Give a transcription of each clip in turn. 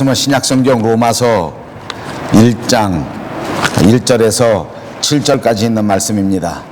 신약성경 로마서 1장 1절에서 7절까지 있는 말씀입니다.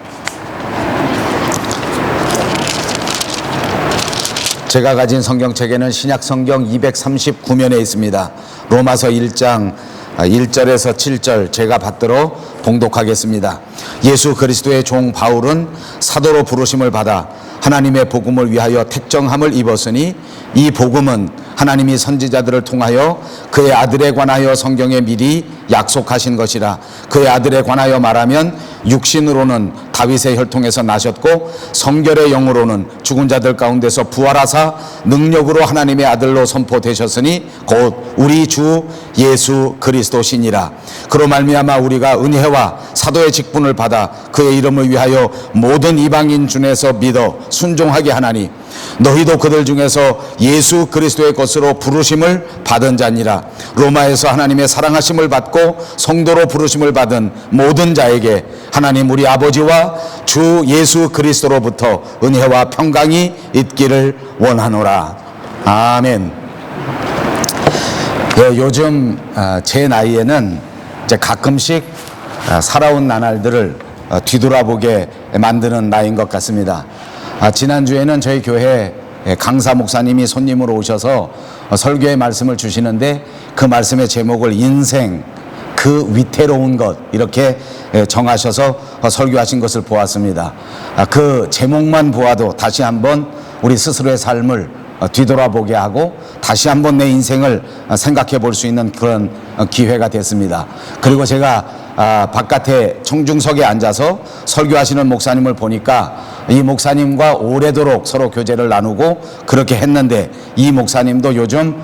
제가 가진 성경책에는 신약성경 239면에 있습니다. 로마서 1장 1절에서 7절 제가 받들어 봉독하겠습니다. 예수 그리스도의 종 바울은 사도로 부르심을 받아 하나님의 복음을 위하여 택정함을 입었으니 이 복음은 하나님이 선지자들을 통하여 그의 아들에 관하여 성경에 미리 약속하신 것이라. 그의 아들에 관하여 말하면 육신으로는 다윗의 혈통에서 나셨고 성결의 영으로는 죽은 자들 가운데서 부활하사 능력으로 하나님의 아들로 선포되셨으니 곧 우리 주 예수 그리스도시니라. 그로 말미암아 우리가 은혜와 사도의 직분을 받아 그의 이름을 위하여 모든 이방인 중에서 믿어 순종하게 하나니 너희도 그들 중에서 예수 그리스도의 것으로 부르심을 받은 자니라. 로마에서 하나님의 사랑하심을 받고 성도로 부르심을 받은 모든 자에게 하나님 우리 아버지와 주 예수 그리스도로부터 은혜와 평강이 있기를 원하노라. 아멘. 요즘 제 나이에는 이제 가끔씩 살아온 나날들을 뒤돌아보게 만드는 나이인 것 같습니다. 지난주에는 저희 교회 강사 목사님이 손님으로 오셔서 설교의 말씀을 주시는데 그 말씀의 제목을 인생 그 위태로운 것 이렇게 정하셔서 설교하신 것을 보았습니다. 그 제목만 보아도 다시 한번 우리 스스로의 삶을 뒤돌아보게 하고 다시 한번 내 인생을 생각해 볼 수 있는 그런 기회가 됐습니다. 그리고 제가 바깥에 청중석에 앉아서 설교하시는 목사님을 보니까 이 목사님과 오래도록 서로 교제를 나누고 그렇게 했는데 이 목사님도 요즘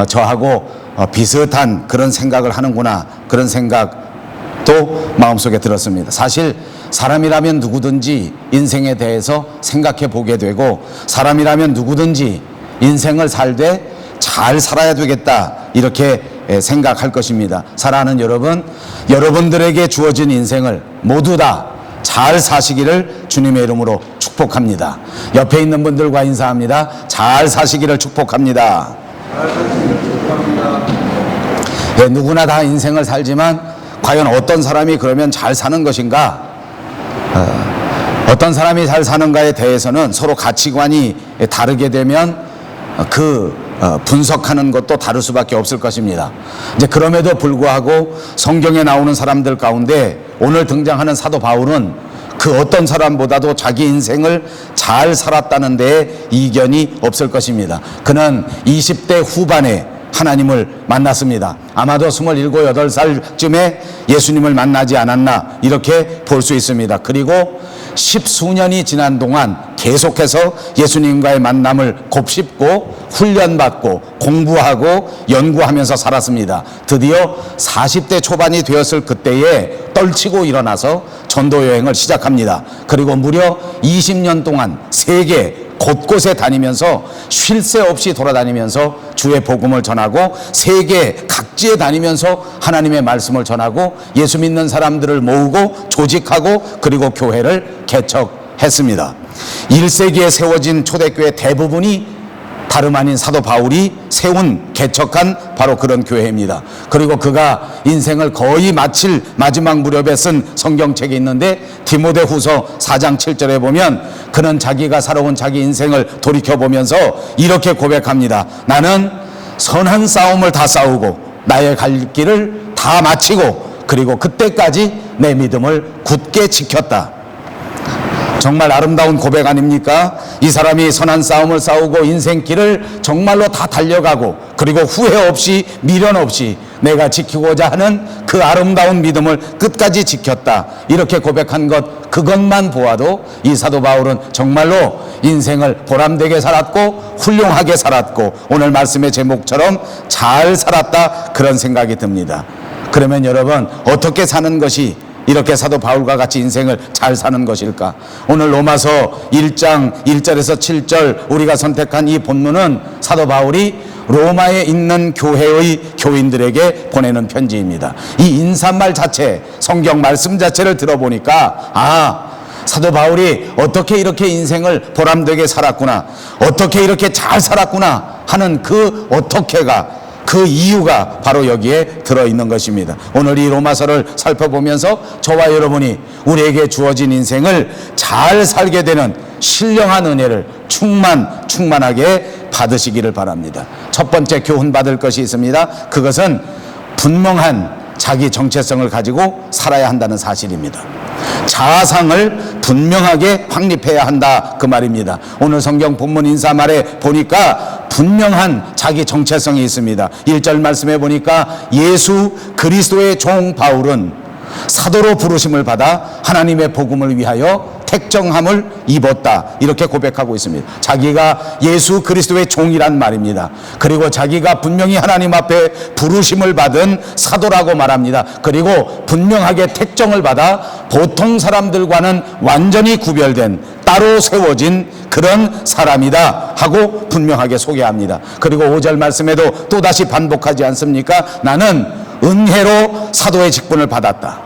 저하고 비슷한 그런 생각을 하는구나, 그런 생각도 마음속에 들었습니다. 사실 사람이라면 누구든지 인생에 대해서 생각해 보게 되고 사람이라면 누구든지 인생을 살되 잘 살아야 되겠다 이렇게 생각할 것입니다. 사랑하는 여러분, 여러분들에게 주어진 인생을 모두 다 잘 사시기를 주님의 이름으로 축복합니다. 옆에 있는 분들과 인사합니다. 잘 사시기를 축복합니다. 네, 누구나 다 인생을 살지만 과연 어떤 사람이 그러면 잘 사는 것인가? 어떤 사람이 잘 사는가에 대해서는 서로 가치관이 다르게 되면 분석하는 것도 다를 수밖에 없을 것입니다. 이제 그럼에도 불구하고 성경에 나오는 사람들 가운데 오늘 등장하는 사도 바울은 그 어떤 사람보다도 자기 인생을 잘 살았다는 데에 이견이 없을 것입니다. 그는 20대 후반에 하나님을 만났습니다. 아마도 27, 8살쯤에 예수님을 만나지 않았나 이렇게 볼 수 있습니다. 그리고 10수년이 지난 동안 계속해서 예수님과의 만남을 곱씹고 훈련받고 공부하고 연구하면서 살았습니다. 드디어 40대 초반이 되었을 그때에 떨치고 일어나서 전도 여행을 시작합니다. 그리고 무려 20년 동안 세계 곳곳에 다니면서 쉴 새 없이 돌아다니면서 주의 복음을 전하고 세계 각지에 다니면서 하나님의 말씀을 전하고 예수 믿는 사람들을 모으고 조직하고 그리고 교회를 개척했습니다. 1세기에 세워진 초대교회 대부분이 다름 아닌 사도 바울이 세운 개척한 바로 그런 교회입니다. 그리고 그가 인생을 거의 마칠 마지막 무렵에 쓴 성경책이 있는데 디모데후서 4장 7절에 보면 그는 자기가 살아온 자기 인생을 돌이켜보면서 이렇게 고백합니다. 나는 선한 싸움을 다 싸우고 나의 갈 길을 다 마치고 그리고 그때까지 내 믿음을 굳게 지켰다. 정말 아름다운 고백 아닙니까? 이 사람이 선한 싸움을 싸우고 인생길을 정말로 다 달려가고 그리고 후회 없이 미련 없이 내가 지키고자 하는 그 아름다운 믿음을 끝까지 지켰다. 이렇게 고백한 그것만 보아도 이 사도 바울은 정말로 인생을 보람되게 살았고 훌륭하게 살았고 오늘 말씀의 제목처럼 잘 살았다 그런 생각이 듭니다. 그러면 여러분 어떻게 사는 것이 이렇게 사도 바울과 같이 인생을 잘 사는 것일까? 오늘 로마서 1장 1절에서 7절 우리가 선택한 이 본문은 사도 바울이 로마에 있는 교회의 교인들에게 보내는 편지입니다. 이 인사말 자체, 성경 말씀 자체를 들어보니까 사도 바울이 어떻게 이렇게 인생을 보람되게 살았구나, 어떻게 이렇게 잘 살았구나 하는 그 어떻게가 그 이유가 바로 여기에 들어있는 것입니다. 오늘 이 로마서를 살펴보면서 저와 여러분이 우리에게 주어진 인생을 잘 살게 되는 신령한 은혜를 충만하게 받으시기를 바랍니다. 첫 번째 교훈 받을 것이 있습니다. 그것은 분명한 자기 정체성을 가지고 살아야 한다는 사실입니다. 자아상을 분명하게 확립해야 한다, 그 말입니다. 오늘 성경 본문 인사말에 보니까 분명한 자기 정체성이 있습니다. 1절 말씀에 보니까 예수 그리스도의 종 바울은 사도로 부르심을 받아 하나님의 복음을 위하여 택정함을 입었다, 이렇게 고백하고 있습니다. 자기가 예수 그리스도의 종이란 말입니다. 그리고 자기가 분명히 하나님 앞에 부르심을 받은 사도라고 말합니다. 그리고 분명하게 택정을 받아 보통 사람들과는 완전히 구별된 따로 세워진 그런 사람이다 하고 분명하게 소개합니다. 그리고 5절 말씀에도 또다시 반복하지 않습니까? 나는 은혜로 사도의 직분을 받았다.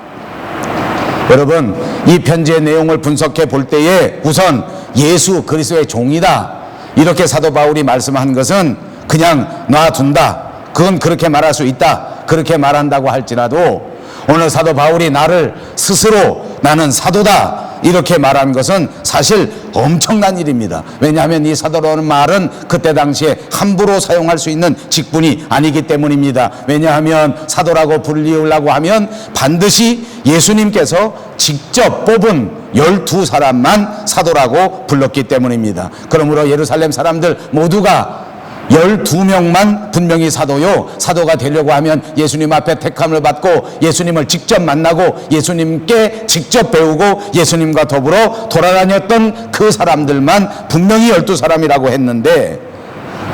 여러분, 이 편지의 내용을 분석해 볼 때에 우선 예수 그리스도의 종이다, 이렇게 사도 바울이 말씀한 것은 그냥 놔둔다, 그건 그렇게 말할 수 있다, 그렇게 말한다고 할지라도 오늘 사도 바울이 나를 스스로 나는 사도다 이렇게 말한 것은 사실 엄청난 일입니다. 왜냐하면 이 사도라는 말은 그때 당시에 함부로 사용할 수 있는 직분이 아니기 때문입니다. 왜냐하면 사도라고 불리우려고 하면 반드시 예수님께서 직접 뽑은 12사람만 사도라고 불렀기 때문입니다. 그러므로 예루살렘 사람들 모두가 12명만 분명히 사도가 되려고 하면 예수님 앞에 택함을 받고 예수님을 직접 만나고 예수님께 직접 배우고 예수님과 더불어 돌아다녔던 그 사람들만 분명히 12사람이라고 했는데,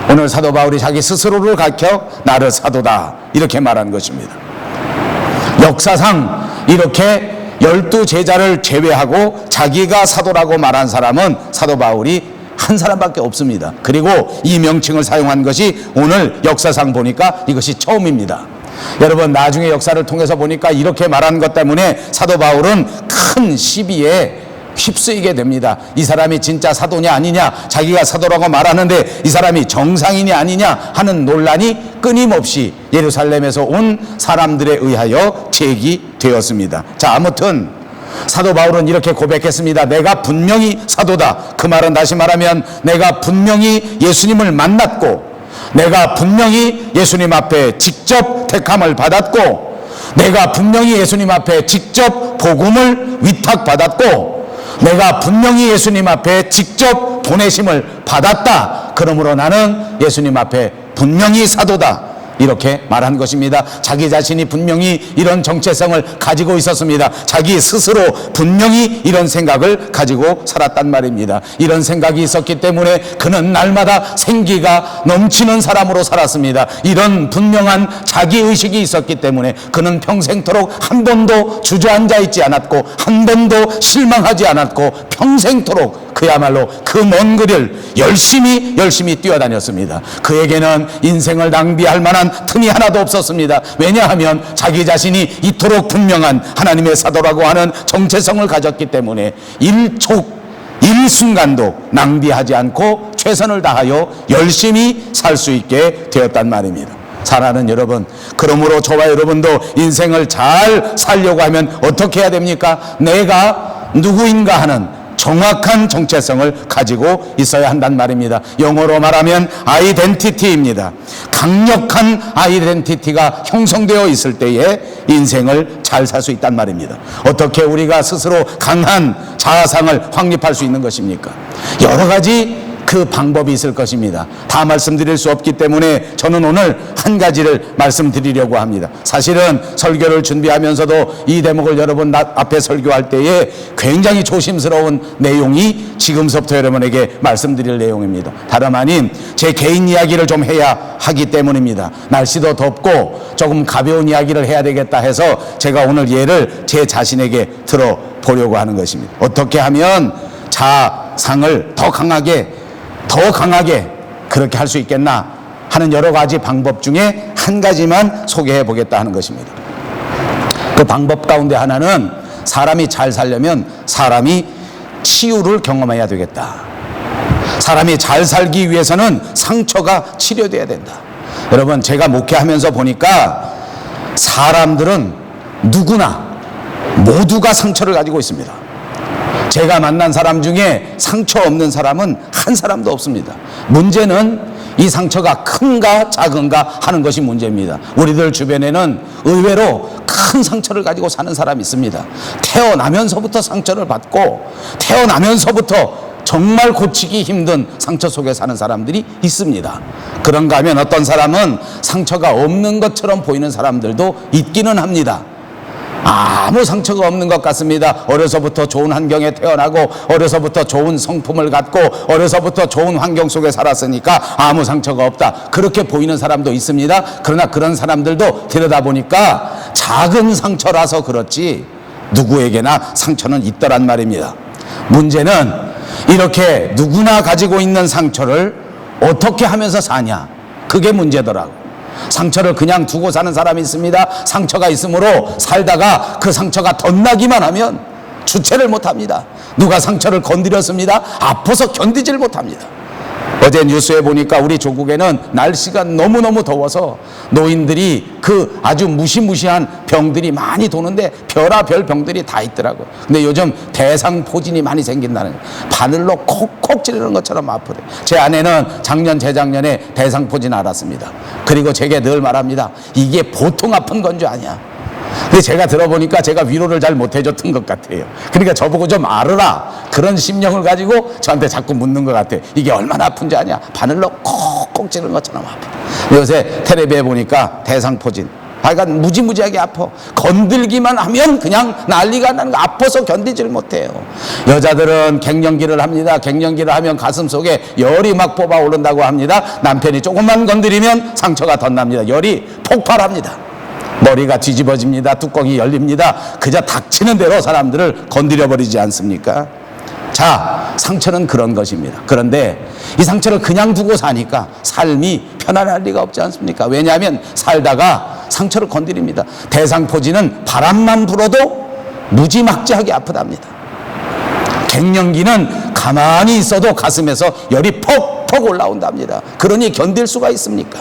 오늘 사도 바울이 자기 스스로를 가켜 나를 사도다 이렇게 말한 것입니다. 역사상 이렇게 12제자를 제외하고 자기가 사도라고 말한 사람은 사도 바울이 한 사람밖에 없습니다. 그리고 이 명칭을 사용한 것이 오늘 역사상 보니까 이것이 처음입니다. 여러분, 나중에 역사를 통해서 보니까 이렇게 말한 것 때문에 사도 바울은 큰 시비에 휩쓰이게 됩니다. 이 사람이 진짜 사도냐 아니냐, 자기가 사도라고 말하는데 이 사람이 정상인이 아니냐 하는 논란이 끊임없이 예루살렘에서 온 사람들에 의하여 제기되었습니다. 자, 아무튼 사도 바울은 이렇게 고백했습니다. 내가 분명히 사도다. 그 말은 다시 말하면 내가 분명히 예수님을 만났고, 내가 분명히 예수님 앞에 직접 택함을 받았고, 내가 분명히 예수님 앞에 직접 복음을 위탁받았고, 내가 분명히 예수님 앞에 직접 보내심을 받았다. 그러므로 나는 예수님 앞에 분명히 사도다, 이렇게 말한 것입니다. 자기 자신이 분명히 이런 정체성을 가지고 있었습니다. 자기 스스로 분명히 이런 생각을 가지고 살았단 말입니다. 이런 생각이 있었기 때문에 그는 날마다 생기가 넘치는 사람으로 살았습니다. 이런 분명한 자기의식이 있었기 때문에 그는 평생토록 한 번도 주저앉아 있지 않았고 한 번도 실망하지 않았고 평생토록 그야말로 그 먼 길을 열심히 뛰어다녔습니다. 그에게는 인생을 낭비할 만한 틈이 하나도 없었습니다. 왜냐하면 자기 자신이 이토록 분명한 하나님의 사도라고 하는 정체성을 가졌기 때문에 일순간도 낭비하지 않고 최선을 다하여 열심히 살 수 있게 되었단 말입니다. 사랑하는 여러분, 그러므로 저와 여러분도 인생을 잘 살려고 하면 어떻게 해야 됩니까? 내가 누구인가 하는 정확한 정체성을 가지고 있어야 한단 말입니다. 영어로 말하면 아이덴티티입니다. 강력한 아이덴티티가 형성되어 있을 때에 인생을 잘 살 수 있단 말입니다. 어떻게 우리가 스스로 강한 자아상을 확립할 수 있는 것입니까? 여러 가지 그 방법이 있을 것입니다. 다 말씀드릴 수 없기 때문에 저는 오늘 한 가지를 말씀드리려고 합니다. 사실은 설교를 준비하면서도 이 대목을 여러분 앞에 설교할 때에 굉장히 조심스러운 내용이 지금서부터 여러분에게 말씀드릴 내용입니다. 다름 아닌 제 개인 이야기를 좀 해야 하기 때문입니다. 날씨도 덥고 조금 가벼운 이야기를 해야 되겠다 해서 제가 오늘 예를 제 자신에게 들어보려고 하는 것입니다. 어떻게 하면 자상을 더 강하게 그렇게 할 수 있겠나 하는 여러 가지 방법 중에 한 가지만 소개해 보겠다 하는 것입니다. 그 방법 가운데 하나는 사람이 잘 살려면 사람이 치유를 경험해야 되겠다. 사람이 잘 살기 위해서는 상처가 치료돼야 된다. 여러분, 제가 목회하면서 보니까 사람들은 누구나 모두가 상처를 가지고 있습니다. 제가 만난 사람 중에 상처 없는 사람은 한 사람도 없습니다. 문제는 이 상처가 큰가 작은가 하는 것이 문제입니다. 우리들 주변에는 의외로 큰 상처를 가지고 사는 사람이 있습니다. 태어나면서부터 상처를 받고 태어나면서부터 정말 고치기 힘든 상처 속에 사는 사람들이 있습니다. 그런가 하면 어떤 사람은 상처가 없는 것처럼 보이는 사람들도 있기는 합니다. 아무 상처가 없는 것 같습니다. 어려서부터 좋은 환경에 태어나고 어려서부터 좋은 성품을 갖고 어려서부터 좋은 환경 속에 살았으니까 아무 상처가 없다, 그렇게 보이는 사람도 있습니다. 그러나 그런 사람들도 들여다보니까 작은 상처라서 그렇지 누구에게나 상처는 있더란 말입니다. 문제는 이렇게 누구나 가지고 있는 상처를 어떻게 하면서 사냐, 그게 문제더라고. 상처를 그냥 두고 사는 사람이 있습니다. 상처가 있으므로 살다가 그 상처가 덧나기만 하면 주체를 못합니다. 누가 상처를 건드렸습니다. 아파서 견디질 못합니다. 어제 뉴스에 보니까 우리 조국에는 날씨가 너무너무 더워서 노인들이 그 아주 무시무시한 병들이 많이 도는데 별의별 병들이 다 있더라고요. 근데 요즘 대상포진이 많이 생긴다는 거예요. 바늘로 콕콕 찌르는 것처럼 아프대요. 제 아내는 작년 재작년에 대상포진 알았습니다. 그리고 제게 늘 말합니다. 이게 보통 아픈 건 줄 아냐. 근데 제가 들어보니까 제가 위로를 잘 못해줬던 것 같아요. 그러니까 저보고 좀 알으라, 그런 심령을 가지고 저한테 자꾸 묻는 것 같아요. 이게 얼마나 아픈지 아냐. 바늘로 콕콕 찌르는 것처럼 아파. 요새 텔레비에 보니까 대상포진, 하여간 무지무지하게 아파. 건들기만 하면 그냥 난리가 나는 거, 아파서 견디질 못해요. 여자들은 갱년기를 합니다. 갱년기를 하면 가슴 속에 열이 막 뽑아 오른다고 합니다. 남편이 조금만 건드리면 상처가 덧납니다. 열이 폭발합니다. 머리가 뒤집어집니다. 뚜껑이 열립니다. 그저 닥치는 대로 사람들을 건드려 버리지 않습니까? 자, 상처는 그런 것입니다. 그런데 이 상처를 그냥 두고 사니까 삶이 편안할 리가 없지 않습니까? 왜냐하면 살다가 상처를 건드립니다. 대상포진은 바람만 불어도 무지막지하게 아프답니다. 갱년기는 가만히 있어도 가슴에서 열이 퍽퍽 올라온답니다. 그러니 견딜 수가 있습니까?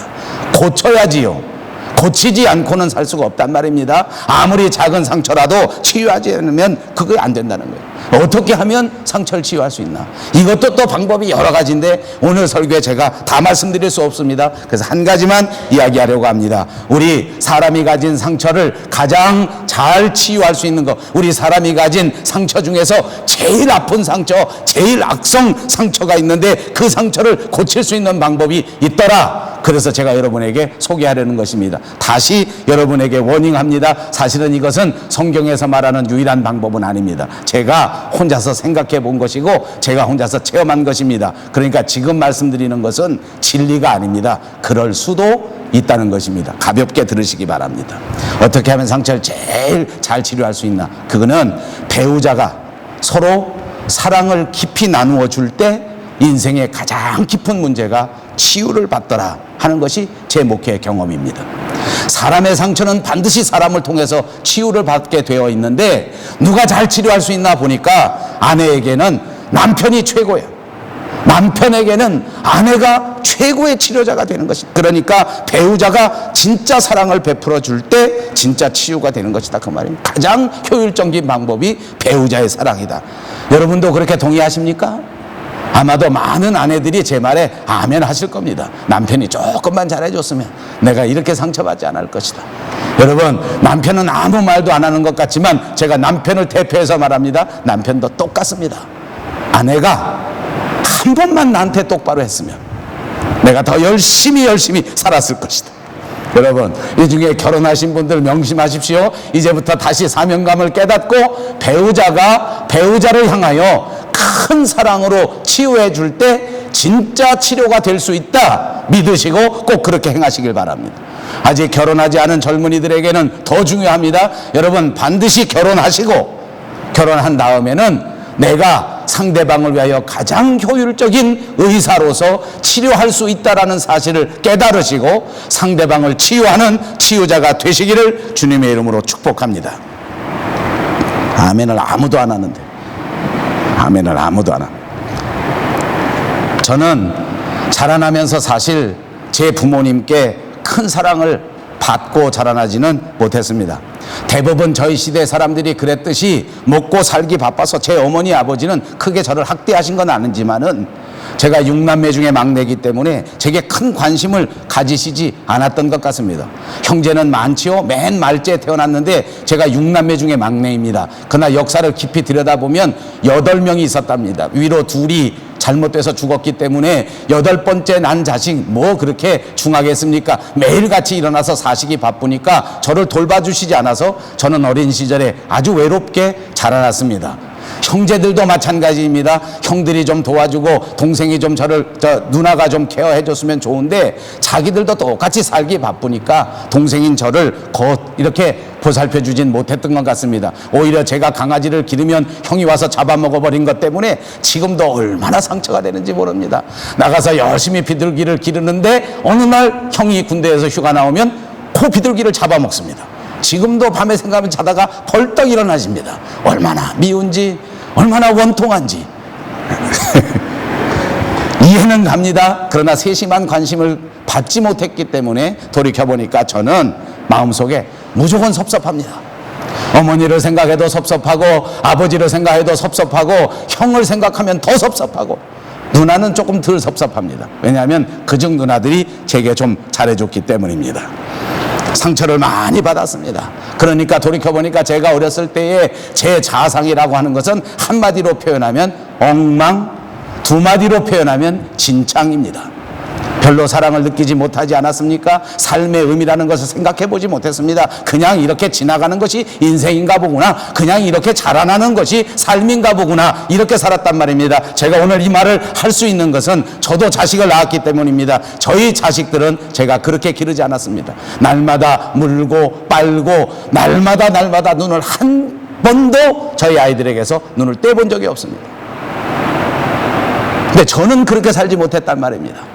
고쳐야지요. 고치지 않고는 살 수가 없단 말입니다. 아무리 작은 상처라도 치유하지 않으면 그게 안 된다는 거예요. 어떻게 하면 상처를 치유할 수 있나? 이것도 또 방법이 여러 가지인데 오늘 설교에 제가 다 말씀드릴 수 없습니다. 그래서 한 가지만 이야기하려고 합니다. 우리 사람이 가진 상처를 가장 잘 치유할 수 있는 것, 우리 사람이 가진 상처 중에서 제일 아픈 상처, 제일 악성 상처가 있는데 그 상처를 고칠 수 있는 방법이 있더라. 그래서 제가 여러분에게 소개하려는 것입니다. 다시 여러분에게 워닝합니다. 사실은 이것은 성경에서 말하는 유일한 방법은 아닙니다. 제가 혼자서 생각해 본 것이고 제가 혼자서 체험한 것입니다. 그러니까 지금 말씀드리는 것은 진리가 아닙니다. 그럴 수도 있다는 것입니다. 가볍게 들으시기 바랍니다. 어떻게 하면 상처를 제일 잘 치료할 수 있나? 그거는 배우자가 서로 사랑을 깊이 나누어 줄 때 인생의 가장 깊은 문제가 치유를 받더라 하는 것이 제 목회의 경험입니다. 사람의 상처는 반드시 사람을 통해서 치유를 받게 되어 있는데 누가 잘 치료할 수 있나 보니까 아내에게는 남편이 최고예요. 남편에게는 아내가 최고의 치료자가 되는 것이다. 그러니까 배우자가 진짜 사랑을 베풀어 줄 때 진짜 치유가 되는 것이다, 그 말입니다. 가장 효율적인 방법이 배우자의 사랑이다. 여러분도 그렇게 동의하십니까? 아마도 많은 아내들이 제 말에 아멘 하실 겁니다. 남편이 조금만 잘해줬으면 내가 이렇게 상처받지 않을 것이다. 여러분, 남편은 아무 말도 안 하는 것 같지만 제가 남편을 대표해서 말합니다. 남편도 똑같습니다. 아내가 한 번만 나한테 똑바로 했으면 내가 더 열심히 살았을 것이다. 여러분, 이 중에 결혼하신 분들 명심하십시오. 이제부터 다시 사명감을 깨닫고 배우자가 배우자를 향하여 큰 사랑으로 치유해 줄 때 진짜 치료가 될 수 있다 믿으시고 꼭 그렇게 행하시길 바랍니다. 아직 결혼하지 않은 젊은이들에게는 더 중요합니다. 여러분, 반드시 결혼하시고 결혼한 다음에는 내가 상대방을 위하여 가장 효율적인 의사로서 치료할 수 있다는 사실을 깨달으시고 상대방을 치유하는 치유자가 되시기를 주님의 이름으로 축복합니다. 아멘을 아무도 안 하는데. 아멘을 아무도 안 합니다. 저는 자라나면서 사실 제 부모님께 큰 사랑을 받고 자라나지는 못했습니다. 대부분 저희 시대 사람들이 그랬듯이 먹고 살기 바빠서 제 어머니 아버지는 크게 저를 학대하신 건 아니지만은 제가 6남매 중에 막내이기 때문에 제게 큰 관심을 가지시지 않았던 것 같습니다. 형제는 많지요. 맨 말째 태어났는데 제가 6남매 중에 막내입니다. 그러나 역사를 깊이 들여다보면 8명이 있었답니다. 위로 2이 잘못돼서 죽었기 때문에 8번째 난 자식 뭐 그렇게 중하겠습니까? 매일같이 일어나서 사시기 바쁘니까 저를 돌봐주시지 않아서 저는 어린 시절에 아주 외롭게 자라났습니다. 형제들도 마찬가지입니다. 형들이 좀 도와주고 동생이 좀 누나가 좀 케어해 줬으면 좋은데 자기들도 똑같이 살기 바쁘니까 동생인 저를 이렇게 보살펴 주진 못했던 것 같습니다. 오히려 제가 강아지를 기르면 형이 와서 잡아먹어버린 것 때문에 지금도 얼마나 상처가 되는지 모릅니다. 나가서 열심히 비둘기를 기르는데 어느 날 형이 군대에서 휴가 나오면 그 비둘기를 잡아먹습니다. 지금도 밤에 생각하면 자다가 벌떡 일어나십니다. 얼마나 미운지, 얼마나 원통한지. 이해는 갑니다. 그러나 세심한 관심을 받지 못했기 때문에 돌이켜보니까 저는 마음속에 무조건 섭섭합니다. 어머니를 생각해도 섭섭하고, 아버지를 생각해도 섭섭하고, 형을 생각하면 더 섭섭하고, 누나는 조금 덜 섭섭합니다. 왜냐하면 그중 누나들이 제게 좀 잘해줬기 때문입니다. 상처를 많이 받았습니다. 그러니까 돌이켜보니까 제가 어렸을 때의 제 자상이라고 하는 것은 한마디로 표현하면 엉망, 두마디로 표현하면 진창입니다. 별로 사랑을 느끼지 못하지 않았습니까? 삶의 의미라는 것을 생각해 보지 못했습니다. 그냥 이렇게 지나가는 것이 인생인가 보구나, 그냥 이렇게 자라나는 것이 삶인가 보구나, 이렇게 살았단 말입니다. 제가 오늘 이 말을 할 수 있는 것은 저도 자식을 낳았기 때문입니다. 저희 자식들은 제가 그렇게 기르지 않았습니다. 날마다 물고 빨고 날마다 눈을 한 번도 저희 아이들에게서 눈을 떼본 적이 없습니다. 근데 저는 그렇게 살지 못했단 말입니다.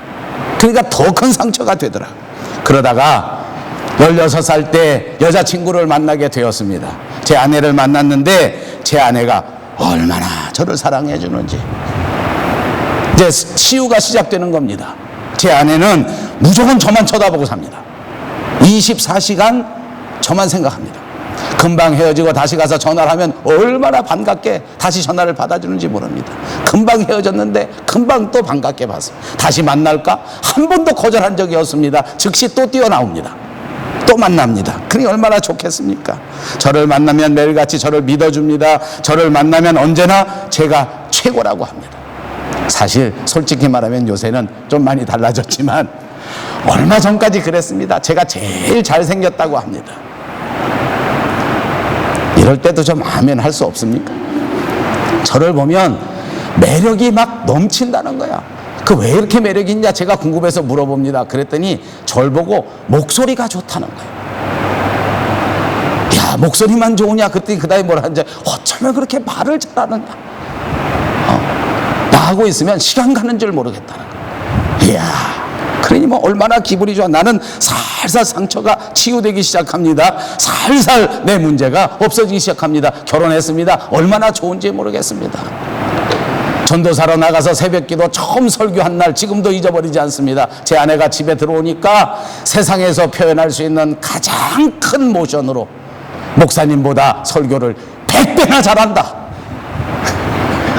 그러니까 더 큰 상처가 되더라. 그러다가 16살 때 여자친구를 만나게 되었습니다. 제 아내를 만났는데 제 아내가 얼마나 저를 사랑해 주는지 이제 치유가 시작되는 겁니다. 제 아내는 무조건 저만 쳐다보고 삽니다. 24시간 저만 생각합니다. 금방 헤어지고 다시 가서 전화를 하면 얼마나 반갑게 다시 전화를 받아주는지 모릅니다. 금방 헤어졌는데 금방 또 반갑게 봤습니다. 다시 만날까? 한 번도 거절한 적이 없습니다. 즉시 또 뛰어나옵니다. 또 만납니다. 그러니 얼마나 좋겠습니까? 저를 만나면 매일같이 저를 믿어줍니다. 저를 만나면 언제나 제가 최고라고 합니다. 사실 솔직히 말하면 요새는 좀 많이 달라졌지만 얼마 전까지 그랬습니다. 제가 제일 잘생겼다고 합니다. 이럴 때도 좀 아멘 할 수 없습니까? 저를 보면 매력이 막 넘친다는 거야. 그 왜 이렇게 매력이 있냐 제가 궁금해서 물어봅니다. 그랬더니 절 보고 목소리가 좋다는 거야. 야, 목소리만 좋으냐? 그랬더니 그 다음에 뭐라 하는지, 어쩌면 그렇게 말을 잘하는가? 나하고 있으면 시간 가는 줄 모르겠다는 거야. 이야, 그러니 뭐 얼마나 기분이 좋아. 나는 살살 상처가 치유되기 시작합니다. 살살 내 문제가 없어지기 시작합니다. 결혼했습니다. 얼마나 좋은지 모르겠습니다. 전도사로 나가서 새벽기도 처음 설교한 날 지금도 잊어버리지 않습니다. 제 아내가 집에 들어오니까 세상에서 표현할 수 있는 가장 큰 모션으로 목사님보다 설교를 100배나 잘한다.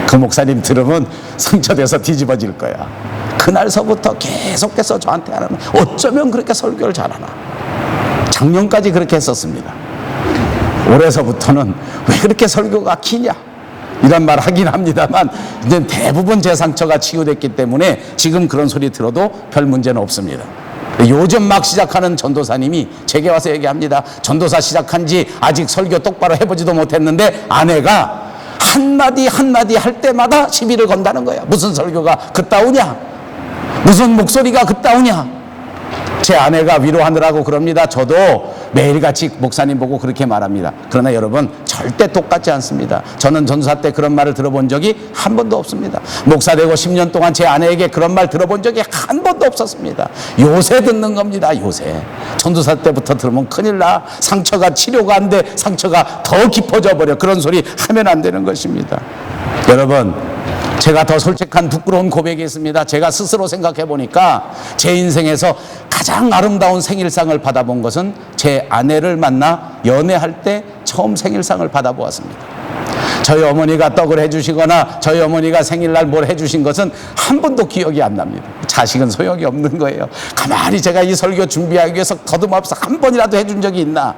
그 목사님 들으면 상처돼서 뒤집어질 거야. 그날서부터 계속해서 저한테 하는, 어쩌면 그렇게 설교를 잘하나. 작년까지 그렇게 했었습니다. 올해서부터는 왜 그렇게 설교가 기냐, 이런 말 하긴 합니다만 이제 대부분 제 상처가 치유됐기 때문에 지금 그런 소리 들어도 별 문제는 없습니다. 요즘 막 시작하는 전도사님이 제게 와서 얘기합니다. 전도사 시작한 지 아직 설교 똑바로 해보지도 못했는데 아내가 한마디 할 때마다 시비를 건다는 거야. 무슨 설교가 그따오냐, 무슨 목소리가 그따오냐. 제 아내가 위로하느라고 그럽니다. 저도 매일같이 목사님 보고 그렇게 말합니다. 그러나 여러분, 절대 똑같지 않습니다. 저는 전도사 때 그런 말을 들어본 적이 한 번도 없습니다. 목사 되고 10년 동안 제 아내에게 그런 말 들어본 적이 한 번도 없었습니다. 요새 듣는 겁니다. 요새. 전도사 때부터 들으면 큰일 나. 상처가 치료가 안 돼. 상처가 더 깊어져 버려. 그런 소리 하면 안 되는 것입니다. 여러분, 제가 더 솔직한 부끄러운 고백이 있습니다. 제가 스스로 생각해 보니까 제 인생에서 가장 아름다운 생일상을 받아본 것은 제 아내를 만나 연애할 때 처음 생일상을 받아보았습니다. 저희 어머니가 떡을 해주시거나 저희 어머니가 생일날 뭘 해주신 것은 한 번도 기억이 안 납니다. 자식은 소용이 없는 거예요. 가만히 제가 이 설교 준비하기 위해서 거듭없어 한 번이라도 해준 적이 있나?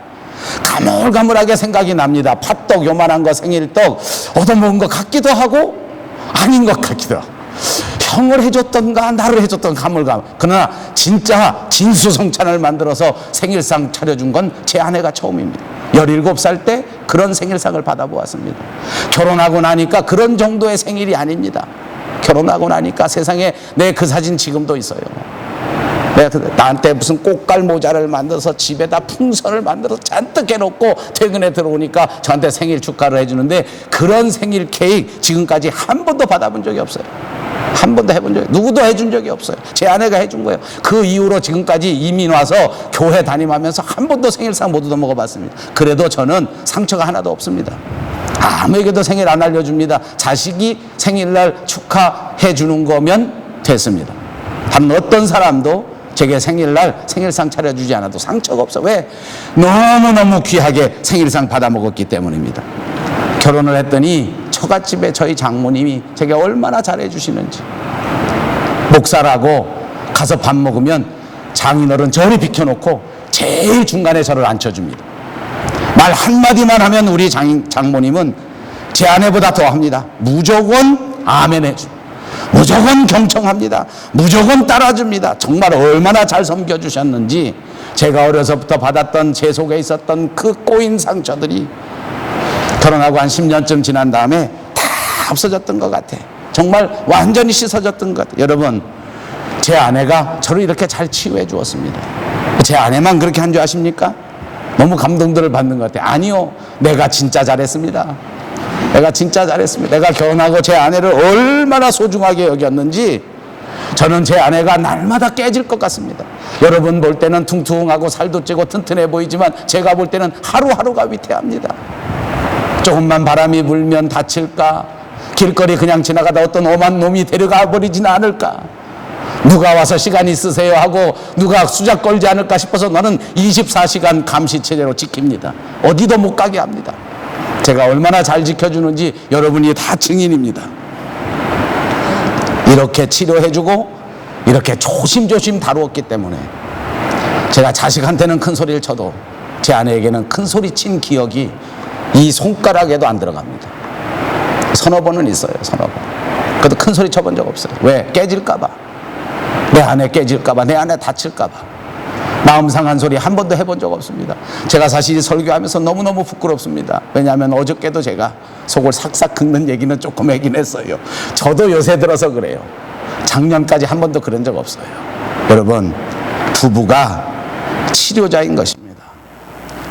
가물가물하게 생각이 납니다. 팥떡 요만한 거 생일떡 얻어먹은 것 같기도 하고 아닌 것 같기도 하고, 형을 해줬던가 나를 해줬던가 가물가물. 그러나 진짜 진수성찬을 만들어서 생일상 차려준 건 제 아내가 처음입니다. 17살 때 그런 생일상을 받아보았습니다. 결혼하고 나니까 그런 정도의 생일이 아닙니다. 결혼하고 나니까 세상에 내 그 사진 지금도 있어요. 나한테 무슨 꽃갈 모자를 만들어서 집에다 풍선을 만들어서 잔뜩 해놓고 퇴근에 들어오니까 저한테 생일 축하를 해주는데, 그런 생일 케이크 지금까지 한 번도 받아본 적이 없어요. 한 번도 해본 적이, 누구도 해준 적이 없어요. 제 아내가 해준 거예요. 그 이후로 지금까지 이민 와서 교회 다니면서 한 번도 생일상 못 얻어 먹어봤습니다. 그래도 저는 상처가 하나도 없습니다. 아무에게도 생일 안 알려줍니다. 자식이 생일날 축하해 주는 거면 됐습니다. 단 어떤 사람도 제게 생일날 생일상 차려주지 않아도 상처가 없어. 왜? 너무너무 귀하게 생일상 받아 먹었기 때문입니다. 결혼을 했더니 처갓집에 저희 장모님이 제게 얼마나 잘해주시는지. 목사라고 가서 밥 먹으면 장인어른 저리 비켜놓고 제일 중간에 저를 앉혀줍니다. 말 한마디만 하면 우리 장모님은 제 아내보다 더 합니다. 무조건 아멘 해줍니다. 무조건 경청합니다. 무조건 따라줍니다. 정말 얼마나 잘 섬겨주셨는지, 제가 어려서부터 받았던 제 속에 있었던 그 꼬인 상처들이 결혼하고 한 10년쯤 지난 다음에 다 없어졌던 것 같아. 정말 완전히 씻어졌던 것 같아. 여러분, 제 아내가 저를 이렇게 잘 치유해 주었습니다. 제 아내만 그렇게 한 줄 아십니까? 너무 감동들을 받는 것 같아요. 아니요, 내가 진짜 잘했습니다. 내가 진짜 잘했습니다. 내가 결혼하고 제 아내를 얼마나 소중하게 여겼는지, 저는 제 아내가 날마다 깨질 것 같습니다. 여러분 볼 때는 퉁퉁하고 살도 찌고 튼튼해 보이지만 제가 볼 때는 하루하루가 위태합니다. 조금만 바람이 불면 다칠까? 길거리 그냥 지나가다 어떤 오만 놈이 데려가 버리지는 않을까? 누가 와서 시간 있으세요 하고 누가 수작 걸지 않을까 싶어서 나는 24시간 감시체제로 지킵니다. 어디도 못 가게 합니다. 제가 얼마나 잘 지켜주는지 여러분이 다 증인입니다. 이렇게 치료해주고 이렇게 조심조심 다루었기 때문에 제가 자식한테는 큰 소리를 쳐도 제 아내에게는 큰 소리 친 기억이 이 손가락에도 안 들어갑니다. 서너 번은 있어요. 서너 번. 그래도 큰 소리 쳐본 적 없어요. 왜? 깨질까봐. 내 아내 깨질까봐, 내 아내 다칠까봐. 마음 상한 소리 한 번도 해본 적 없습니다. 제가 사실 설교하면서 너무너무 부끄럽습니다. 왜냐하면 어저께도 제가 속을 삭삭 긁는 얘기는 조금 하긴 했어요. 저도 요새 들어서 그래요. 작년까지 한 번도 그런 적 없어요. 여러분, 부부가 치료자인 것입니다.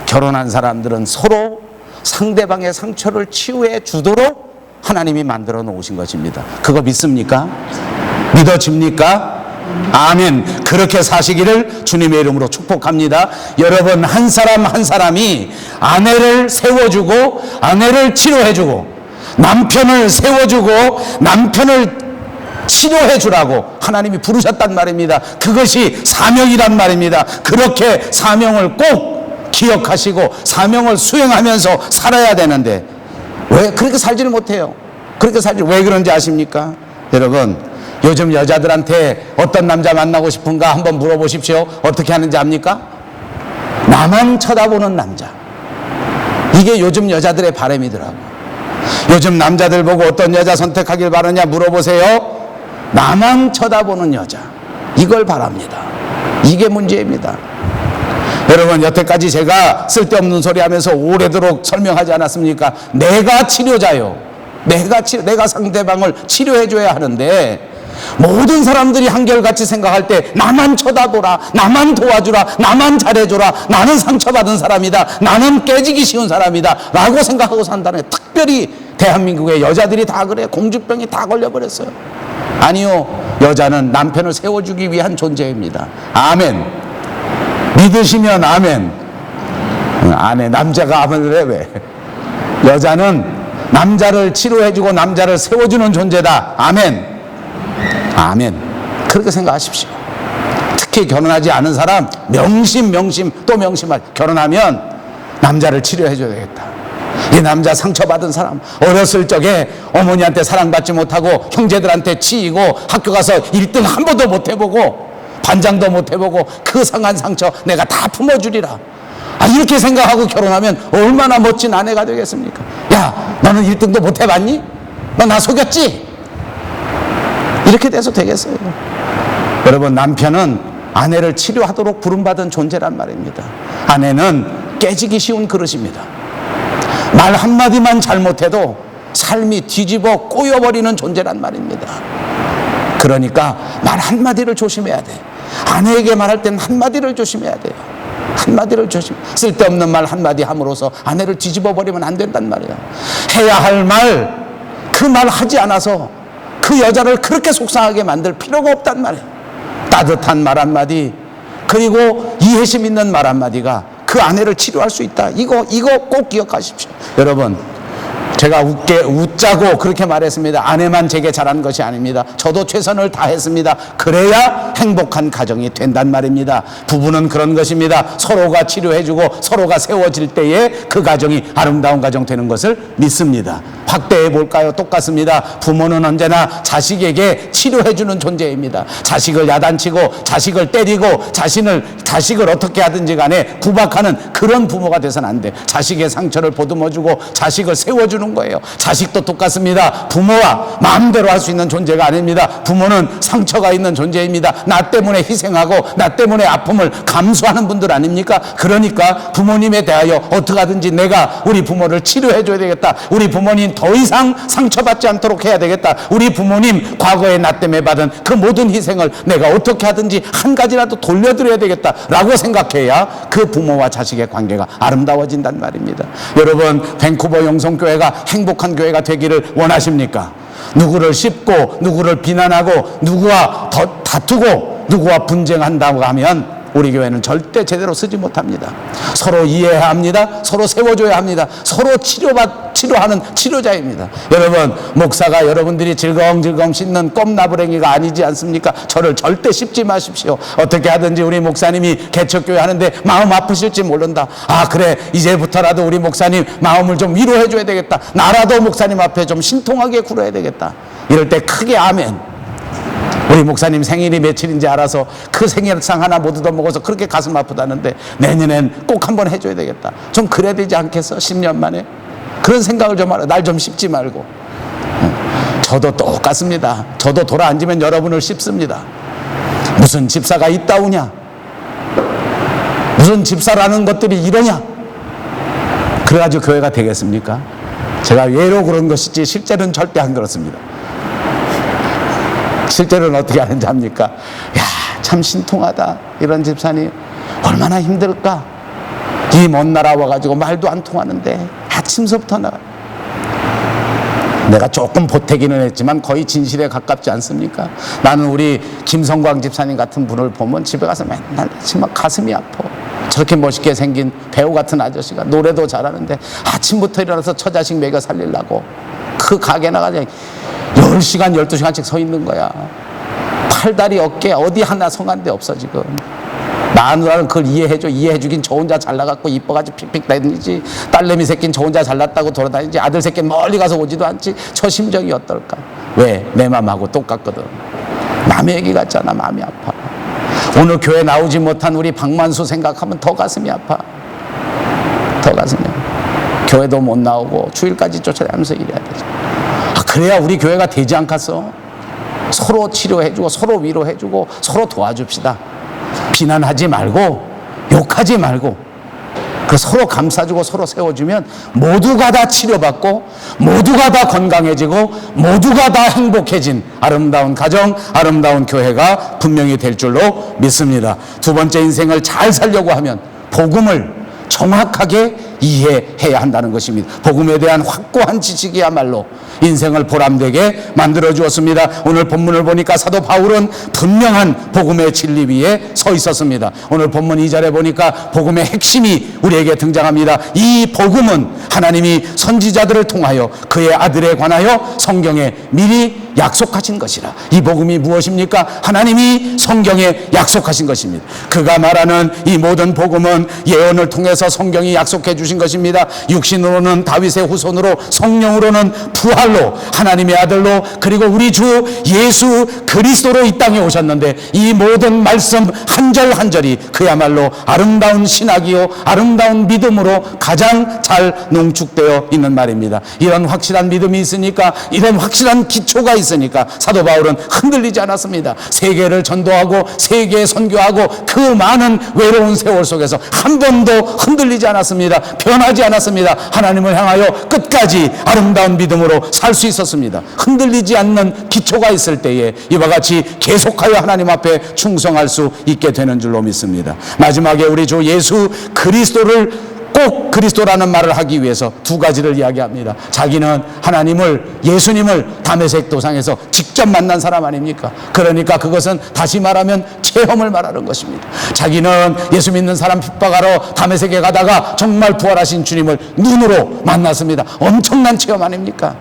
결혼한 사람들은 서로 상대방의 상처를 치유해 주도록 하나님이 만들어 놓으신 것입니다. 그거 믿습니까? 믿어집니까? 아멘. 그렇게 사시기를 주님의 이름으로 축복합니다. 여러분, 한 사람 한 사람이 아내를 세워주고 아내를 치료해주고 남편을 세워주고 남편을 치료해주라고 하나님이 부르셨단 말입니다. 그것이 사명이란 말입니다. 그렇게 사명을 꼭 기억하시고 사명을 수행하면서 살아야 되는데 왜 그렇게 살지를 못해요? 왜 그런지 아십니까? 여러분, 요즘 여자들한테 어떤 남자 만나고 싶은가 한번 물어보십시오. 어떻게 하는지 압니까? 나만 쳐다보는 남자. 이게 요즘 여자들의 바람이더라고. 요즘 남자들 보고 어떤 여자 선택하길 바라냐 물어보세요. 나만 쳐다보는 여자. 이걸 바랍니다. 이게 문제입니다. 여러분, 여태까지 제가 쓸데없는 소리 하면서 오래도록 설명하지 않았습니까? 내가 치료자요. 내가 상대방을 치료해줘야 하는데, 모든 사람들이 한결같이 생각할 때 나만 쳐다보라, 나만 도와주라, 나만 잘해줘라, 나는 상처받은 사람이다, 나는 깨지기 쉬운 사람이다 라고 생각하고 산다는, 특별히 대한민국의 여자들이 다 그래. 공주병이 다 걸려버렸어요. 아니요, 여자는 남편을 세워주기 위한 존재입니다. 아멘. 믿으시면 아멘. 아멘. 남자가 아멘을 해. 왜? 여자는 남자를 치료해주고 남자를 세워주는 존재다. 아멘. 아멘. 그렇게 생각하십시오. 특히 결혼하지 않은 사람 명심 또 명심할. 결혼하면 남자를 치료해줘야 되겠다. 이 남자 상처받은 사람, 어렸을 적에 어머니한테 사랑받지 못하고 형제들한테 치이고 학교 가서 1등 한 번도 못 해보고 반장도 못 해보고 그 상한 상처 내가 다 품어주리라. 이렇게 생각하고 결혼하면 얼마나 멋진 아내가 되겠습니까? 야, 너는 1등도 못 해봤니? 너 나 속였지? 이렇게 돼서 되겠어요? 여러분, 남편은 아내를 치료하도록 부름받은 존재란 말입니다. 아내는 깨지기 쉬운 그릇입니다. 말 한마디만 잘못해도 삶이 뒤집어 꼬여버리는 존재란 말입니다. 그러니까 말 한마디를 조심해야 돼. 아내에게 말할 때는 한마디를 조심해야 돼요. 한마디를 조심. 쓸데없는 말 한마디 함으로써 아내를 뒤집어 버리면 안 된단 말이에요. 해야 할 말, 그 말 하지 않아서 그 여자를 그렇게 속상하게 만들 필요가 없단 말이에요. 따뜻한 말 한마디, 그리고 이해심 있는 말 한마디가 그 아내를 치료할 수 있다. 이거 꼭 기억하십시오. 여러분, 제가 웃자고 그렇게 말했습니다. 아내만 제게 잘한 것이 아닙니다. 저도 최선을 다했습니다. 그래야 행복한 가정이 된단 말입니다. 부부는 그런 것입니다. 서로가 치료해주고 서로가 세워질 때에 그 가정이 아름다운 가정 되는 것을 믿습니다. 확대해 볼까요? 똑같습니다. 부모는 언제나 자식에게 치료해주는 존재입니다. 자식을 야단치고 자식을 때리고 자식을 어떻게 하든지 간에 구박하는 그런 부모가 돼서는 안 돼. 자식의 상처를 보듬어주고 자식을 세워주는 거예요. 자식도 똑같습니다. 부모와 마음대로 할 수 있는 존재가 아닙니다. 부모는 상처가 있는 존재입니다. 나 때문에 희생하고 나 때문에 아픔을 감수하는 분들 아닙니까? 그러니까 부모님에 대하여 어떻게 하든지 내가 우리 부모를 치료해 줘야 되겠다. 우리 부모님 더 이상 상처받지 않도록 해야 되겠다. 우리 부모님 과거에 나 때문에 받은 그 모든 희생을 내가 어떻게 하든지 한 가지라도 돌려드려야 되겠다 라고 생각해야 그 부모와 자식의 관계가 아름다워진단 말입니다. 여러분, 밴쿠버 영성교회가 행복한 교회가 되기를 원하십니까? 누구를 씹고 누구를 비난하고 누구와 다투고 누구와 분쟁한다고 하면 우리 교회는 절대 제대로 쓰지 못합니다. 서로 이해해야 합니다. 서로 세워줘야 합니다. 서로 치료하는 치료자입니다. 여러분, 목사가 여러분들이 질겅질겅 씻는 껌나부랭이가 아니지 않습니까? 저를 절대 씹지 마십시오. 어떻게 하든지 우리 목사님이 개척교회 하는데 마음 아프실지 모른다. 그래, 이제부터라도 우리 목사님 마음을 좀 위로해줘야 되겠다. 나라도 목사님 앞에 좀 신통하게 굴어야 되겠다. 이럴 때 크게 아멘. 우리 목사님 생일이 며칠인지 알아서 그 생일상 하나 못 얻어먹어서 그렇게 가슴 아프다는데 내년엔 꼭 한번 해줘야 되겠다. 좀 그래야 되지 않겠어? 10년 만에. 그런 생각을 좀 하라. 날 좀 씹지 말고. 저도 똑같습니다. 저도 돌아앉으면 여러분을 씹습니다. 무슨 집사가 있다우냐? 무슨 집사라는 것들이 이러냐? 그래가지고 교회가 되겠습니까? 제가 외로 그런 것이지 실제로는 절대 안 그렇습니다. 실제로는 어떻게 하는지 압니까? 야, 참 신통하다. 이런 집사님 얼마나 힘들까? 이 먼 나라 와가지고 말도 안 통하는데 아침서부터 내가 조금 보태기는 했지만 거의 진실에 가깝지 않습니까? 나는 우리 김성광 집사님 같은 분을 보면 집에 가서 맨날 정말 가슴이 아파. 저렇게 멋있게 생긴 배우 같은 아저씨가 노래도 잘하는데 아침부터 일어나서 처자식 먹여 살리려고 그 가게 나가서 10시간 12시간씩 서 있는 거야. 팔다리 어깨 어디 하나 성한 데 없어 지금. 마누라는 그걸 이해해줘. 이해해주긴 저 혼자 잘나갖고 이뻐가지고 픽픽 다니지. 딸내미 새끼는 저 혼자 잘났다고 돌아다니지. 아들 새끼는 멀리 가서 오지도 않지. 저 심정이 어떨까? 왜? 내 맘하고 똑같거든. 남의 얘기 같잖아. 마음이 아파. 오늘 교회 나오지 못한 우리 박만수 생각하면 더 가슴이 아파. 더 가슴이 아파. 교회도 못 나오고 주일까지 쫓아다니면서 일해야 되죠. 그래야 우리 교회가 되지 않겠어? 서로 치료해주고 서로 위로해주고 서로 도와줍시다. 비난하지 말고 욕하지 말고 서로 감싸주고 서로 세워주면 모두가 다 치료받고 모두가 다 건강해지고 모두가 다 행복해진 아름다운 가정, 아름다운 교회가 분명히 될 줄로 믿습니다. 두 번째, 인생을 잘 살려고 하면 복음을 정확하게 이해해야 한다는 것입니다. 복음에 대한 확고한 지식이야말로 인생을 보람되게 만들어 주었습니다. 오늘 본문을 보니까 사도 바울은 분명한 복음의 진리 위에 서 있었습니다. 오늘 본문 2절에 보니까 복음의 핵심이 우리에게 등장합니다. 이 복음은 하나님이 선지자들을 통하여 그의 아들에 관하여 성경에 미리 약속하신 것이라. 이 복음이 무엇입니까? 하나님이 성경에 약속하신 것입니다. 그가 말하는 이 모든 복음은 예언을 통해서 성경이 약속해 주신 것입니다. 육신으로는 다윗의 후손으로, 성령으로는 부활로, 하나님의 아들로, 그리고 우리 주 예수 그리스도로 이 땅에 오셨는데, 이 모든 말씀 한 절 한 절이 그야말로 아름다운 신학이요 아름다운 믿음으로 가장 잘 농축되어 있는 말입니다. 이런 확실한 믿음이 있으니까, 이런 확실한 기초가 있으니까 사도 바울은 흔들리지 않았습니다. 세계를 전도하고 세계에 선교하고 그 많은 외로운 세월 속에서 한 번도 흔들리지 않았습니다. 변하지 않았습니다. 하나님을 향하여 끝까지 아름다운 믿음으로 살 수 있었습니다. 흔들리지 않는 기초가 있을 때에 이와 같이 계속하여 하나님 앞에 충성할 수 있게 되는 줄로 믿습니다. 마지막에 우리 주 예수 그리스도를, 꼭 그리스도라는 말을 하기 위해서 두 가지를 이야기합니다. 자기는 하나님을, 예수님을 다메섹 도상에서 직접 만난 사람 아닙니까? 그러니까 그것은 다시 말하면 체험을 말하는 것입니다. 자기는 예수 믿는 사람 핍박하러 다메섹에 가다가 정말 부활하신 주님을 눈으로 만났습니다. 엄청난 체험 아닙니까?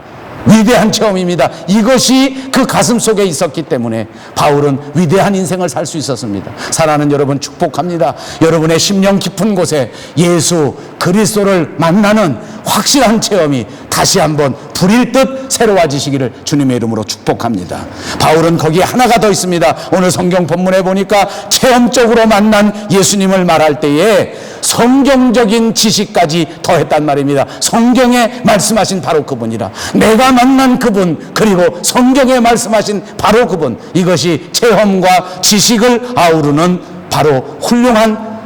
위대한 체험입니다. 이것이 그 가슴 속에 있었기 때문에 바울은 위대한 인생을 살 수 있었습니다. 사랑하는 여러분, 축복합니다. 여러분의 심령 깊은 곳에 예수 그리스도를 만나는 확실한 체험이 다시 한번 불일 듯 새로워지시기를 주님의 이름으로 축복합니다. 바울은 거기에 하나가 더 있습니다. 오늘 성경 본문에 보니까 체험적으로 만난 예수님을 말할 때에 성경적인 지식까지 더했단 말입니다. 성경에 말씀하신 바로 그분이라, 내가 만난 그분, 그리고 성경에 말씀하신 바로 그분, 이것이 체험과 지식을 아우르는 바로 훌륭한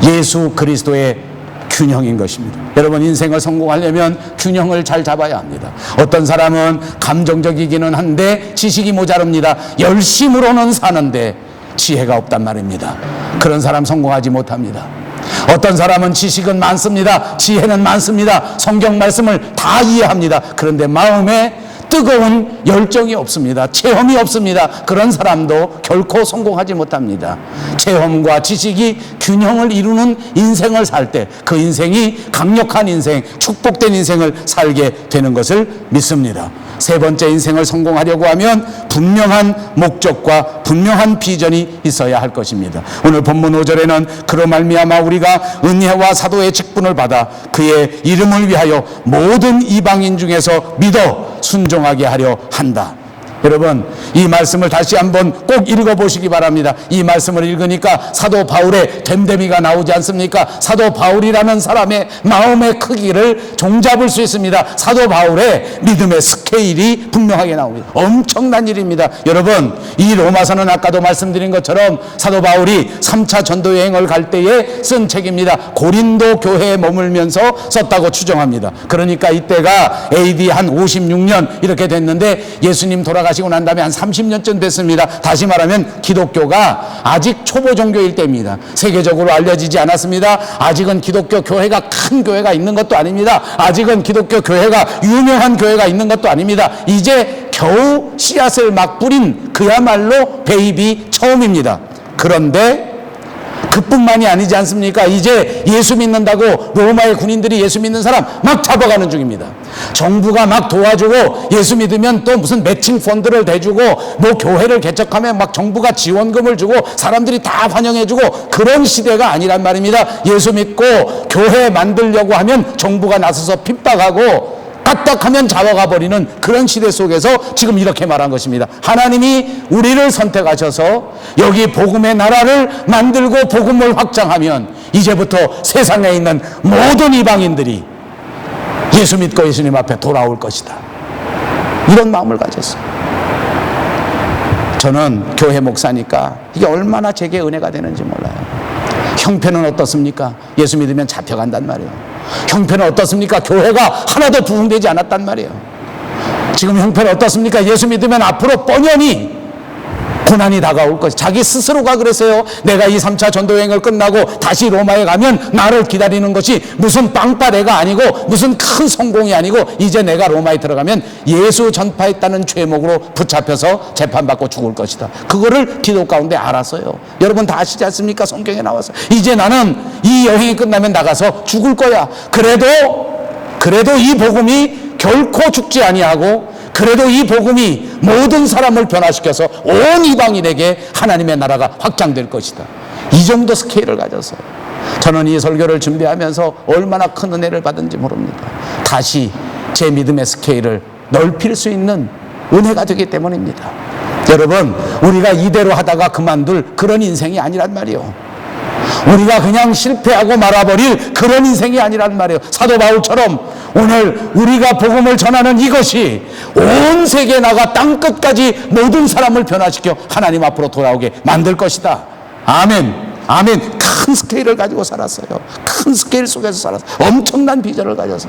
예수 그리스도의 균형인 것입니다. 여러분, 인생을 성공하려면 균형을 잘 잡아야 합니다. 어떤 사람은 감정적이기는 한데 지식이 모자릅니다. 열심으로는 사는데 지혜가 없단 말입니다. 그런 사람 성공하지 못합니다. 어떤 사람은 지식은 많습니다. 지혜는 많습니다. 성경 말씀을 다 이해합니다. 그런데 마음에 뜨거운 열정이 없습니다. 체험이 없습니다. 그런 사람도 결코 성공하지 못합니다. 체험과 지식이 균형을 이루는 인생을 살 때 그 인생이 강력한 인생, 축복된 인생을 살게 되는 것을 믿습니다. 세 번째, 인생을 성공하려고 하면 분명한 목적과 분명한 비전이 있어야 할 것입니다. 오늘 본문 5절에는 그로 말미암아 우리가 은혜와 사도의 직분을 받아 그의 이름을 위하여 모든 이방인 중에서 믿어 순종하게 하려 한다. 여러분, 이 말씀을 다시 한번 꼭 읽어보시기 바랍니다. 이 말씀을 읽으니까 사도 바울의 됨됨이가 나오지 않습니까? 사도 바울이라는 사람의 마음의 크기를 종잡을 수 있습니다. 사도 바울의 믿음의 스케일이 분명하게 나옵니다. 엄청난 일입니다. 여러분, 이 로마서는 아까도 말씀드린 것처럼 사도 바울이 3차 전도 여행을 갈 때에 쓴 책입니다. 고린도 교회에 머물면서 썼다고 추정합니다. 그러니까 이때가 AD 한 56년 이렇게 됐는데, 예수님 돌아가시고 난 다음에 한 30년쯤 됐습니다. 다시 말하면 기독교가 아직 초보 종교일 때입니다. 세계적으로 알려지지 않았습니다. 아직은 기독교 교회가 큰 교회가 있는 것도 아닙니다. 아직은 기독교 교회가 유명한 교회가 있는 것도 아닙니다. 이제 겨우 씨앗을 막 뿌린 그야말로 베이비 처음입니다. 그런데 그뿐만이 아니지 않습니까? 이제 예수 믿는다고 로마의 군인들이 예수 믿는 사람 막 잡아가는 중입니다. 정부가 막 도와주고, 예수 믿으면 또 무슨 매칭 펀드를 대주고, 뭐 교회를 개척하면 막 정부가 지원금을 주고 사람들이 다 환영해주고, 그런 시대가 아니란 말입니다. 예수 믿고 교회 만들려고 하면 정부가 나서서 핍박하고 까딱하면 잡아가 버리는 그런 시대 속에서 지금 이렇게 말한 것입니다. 하나님이 우리를 선택하셔서 여기 복음의 나라를 만들고 복음을 확장하면 이제부터 세상에 있는 모든 이방인들이 예수 믿고 예수님 앞에 돌아올 것이다. 이런 마음을 가졌어요. 저는 교회 목사니까 이게 얼마나 제게 은혜가 되는지 몰라요. 형편은 어떻습니까? 예수 믿으면 잡혀간단 말이에요. 형편은 어떻습니까? 교회가 하나도 부흥되지 않았단 말이에요. 지금 형편은 어떻습니까? 예수 믿으면 앞으로 뻔연히 고난이 다가올 것이, 자기 스스로가 그랬어요. 내가 이 3차 전도여행을 끝나고 다시 로마에 가면 나를 기다리는 것이 무슨 빵빠레가 아니고 무슨 큰 성공이 아니고, 이제 내가 로마에 들어가면 예수 전파했다는 죄목으로 붙잡혀서 재판받고 죽을 것이다. 그거를 기도 가운데 알았어요. 여러분 다 아시지 않습니까? 성경에 나와서 이제 나는 이 여행이 끝나면 나가서 죽을 거야. 그래도 그래도 이 복음이 결코 죽지 아니하고, 그래도 이 복음이 모든 사람을 변화시켜서 온 이방인에게 하나님의 나라가 확장될 것이다. 이 정도 스케일을 가져서 저는 이 설교를 준비하면서 얼마나 큰 은혜를 받은지 모릅니다. 다시 제 믿음의 스케일을 넓힐 수 있는 은혜가 되기 때문입니다. 여러분, 우리가 이대로 하다가 그만둘 그런 인생이 아니란 말이요. 우리가 그냥 실패하고 말아버릴 그런 인생이 아니란 말이에요. 사도 바울처럼 오늘 우리가 복음을 전하는 이것이 온 세계에 나가 땅끝까지 모든 사람을 변화시켜 하나님 앞으로 돌아오게 만들 것이다. 아멘. 아멘. 큰 스케일을 가지고 살았어요. 큰 스케일 속에서 살았어요. 엄청난 비전을 가져서.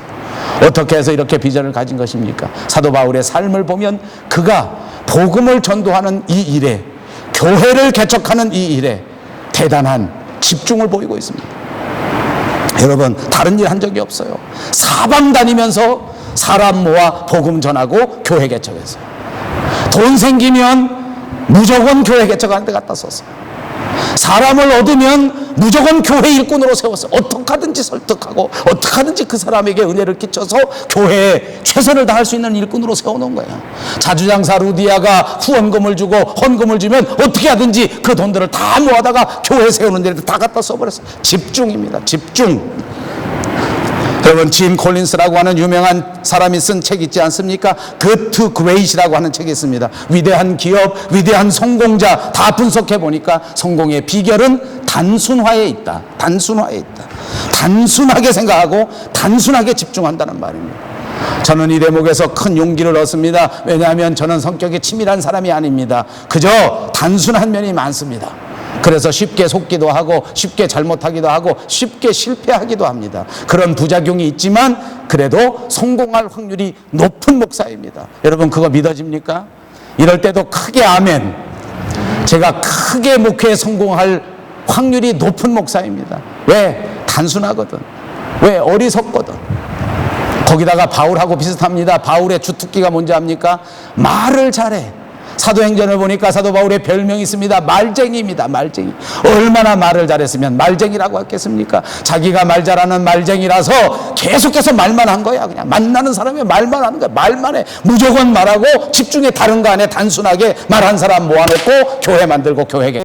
어떻게 해서 이렇게 비전을 가진 것입니까? 사도 바울의 삶을 보면 그가 복음을 전도하는 이 일에, 교회를 개척하는 이 일에 대단한 집중을 보이고 있습니다. 여러분, 다른 일 한 적이 없어요. 사방 다니면서 사람 모아 복음 전하고 교회 개척했어요. 돈 생기면 무조건 교회 개척하는 데 갖다 썼어요. 사람을 얻으면 무조건 교회 일꾼으로 세웠어요. 어떻게 하든지 설득하고 어떻게 하든지 그 사람에게 은혜를 끼쳐서 교회에 최선을 다할 수 있는 일꾼으로 세워놓은 거예요. 자주장사 루디아가 후원금을 주고 헌금을 주면 어떻게 하든지 그 돈들을 다 모아다가 교회 세우는 데 다 갖다 써버렸어요. 집중입니다. 집중. 여러분, 짐 콜린스라고 하는 유명한 사람이 쓴 책 있지 않습니까? Good to Great이라고 하는 책이 있습니다. 위대한 기업, 위대한 성공자 다 분석해 보니까 성공의 비결은 단순화에 있다. 단순화에 있다. 단순하게 생각하고 단순하게 집중한다는 말입니다. 저는 이 대목에서 큰 용기를 얻습니다. 왜냐하면 저는 성격이 치밀한 사람이 아닙니다. 그저 단순한 면이 많습니다. 그래서 쉽게 속기도 하고 쉽게 잘못하기도 하고 쉽게 실패하기도 합니다. 그런 부작용이 있지만 그래도 성공할 확률이 높은 목사입니다. 여러분, 그거 믿어집니까? 이럴 때도 크게 아멘. 제가 크게 목회에 성공할 확률이 높은 목사입니다. 왜? 단순하거든. 왜? 어리석거든. 거기다가 바울하고 비슷합니다. 바울의 주특기가 뭔지 압니까? 말을 잘해. 사도행전을 보니까 사도 바울의 별명이 있습니다. 말쟁이입니다. 말쟁이. 얼마나 말을 잘했으면 말쟁이라고 했겠습니까? 자기가 말 잘하는 말쟁이라서 계속해서 말만 한 거야. 그냥 만나는 사람이 말만 하는 거야. 말만 해. 무조건 말하고 집중해. 다른 거 안에 단순하게 말한 사람 모아놓고 교회 만들고 교회